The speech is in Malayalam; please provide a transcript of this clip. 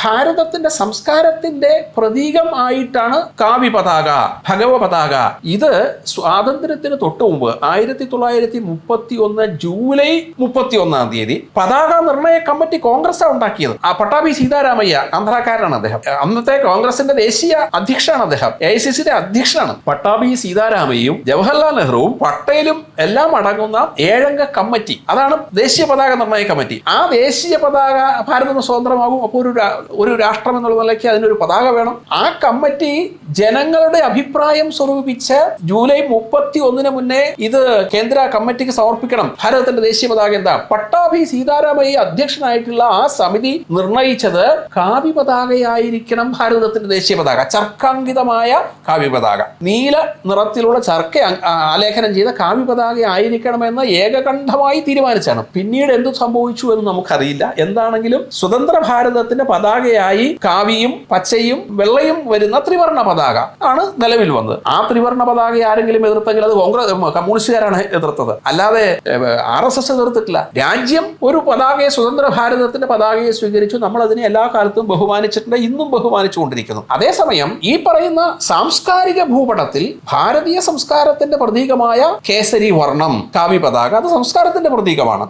ഭാരതത്തിന്റെ സംസ്കാരത്തിന്റെ പ്രതീകം ആയിട്ടാണ് കാവ്യ പതാക, ഭഗവ പതാക. ഇത് സ്വാതന്ത്ര്യത്തിന് തൊട്ട് മുമ്പ് 1931 ജൂലൈ 31 പതാക നിർണയ കമ്മിറ്റി കോൺഗ്രസ് ഉണ്ടാക്കിയത്. ആ പട്ടാഭി സീതാരാമയ്യ ആന്ധ്രാക്കാരനാണ് അദ്ദേഹം. അന്നത്തെ കോൺഗ്രസിന്റെ ദേശീയ അധ്യക്ഷനാണ് അദ്ദേഹം, AICCയുടെ അധ്യക്ഷനാണ്. പട്ടാഭി സീതാരാമയ്യയും ജവഹർലാൽ നെഹ്റുവും പട്ടേലും എല്ലാം അടങ്ങുന്ന 7 അംഗ കമ്മിറ്റി, അതാണ് ദേശീയ പതാക നിർണയ കമ്മിറ്റി. ആ ദേശീയ പതാക ഭാരതം സ്വതന്ത്രമാകും. അപ്പോൾ ഒരു രാഷ്ട്രം എന്നുള്ള നിലയ്ക്ക് അതിനൊരു പതാക വേണം. ആ കമ്മിറ്റി ജനങ്ങളുടെ അഭിപ്രായം സ്വരൂപിച്ച് ജൂലൈ 31 മുന്നേ ഇത് കേന്ദ്ര കമ്മിറ്റിക്ക് സമർപ്പിക്കണം. ഭാരതത്തിന്റെ ദേശീയ പതാക എന്താ? പട്ടാഭി സീതാരാമയ്യ അധ്യക്ഷനായിട്ടുള്ള ആ സമിതി നിർണയിച്ചത് കാവ്യ പതാകയായിരിക്കണം ഭാരതത്തിന്റെ ദേശീയ പതാക. ചർക്കാങ്കിതമായ കാവ്യ പതാക, നീല നിറത്തിലുള്ള ചർക്ക ആലേഖനം ചെയ്ത കാവ്യ പതാക ആയിരിക്കണമെന്ന് ഏകകണ്ഠമായി തീരുമാനിച്ചാണ്. പിന്നീട് എന്ത് സംഭവിച്ചു എന്ന് നമുക്കറിയില്ല. എന്താണെങ്കിലും സ്വതന്ത്ര ഭാരതത്തിന്റെ പതാകയായി കാവിയും പച്ചയും വെള്ളയും വരുന്ന ത്രിവർണ്ണ പതാക ആണ് നിലവിൽ വന്നത്. ആ ത്രിവർണ്ണ പതാക ആരെങ്കിലും എതിർത്തെങ്കിൽ അത് കമ്മ്യൂണിസ്റ്റുകാരാണ് എതിർത്തത്, അല്ലാതെ RSS എതിർത്തിട്ടില്ല. രാജ്യം ഒരു പതാകയെ, സ്വതന്ത്ര ഭാരതത്തിന്റെ പതാകയെ സ്വീകരിച്ചു. നമ്മൾ അതിനെ എല്ലാ കാലത്തും ബഹുമാനിച്ചിട്ടുണ്ട്, ഇന്നും ബഹുമാനിച്ചുകൊണ്ടിരിക്കുന്നു. അതേസമയം ഈ പറയുന്ന സാംസ്കാരിക ഭൂപടത്തിൽ ഭാരതീയ സംസ്കാരത്തിന്റെ പ്രതീകമായ കേസരി വർണ്ണം കാവ്യ പതാക, അത് സംസ്കാരത്തിന്റെ പ്രതീകമാണ്.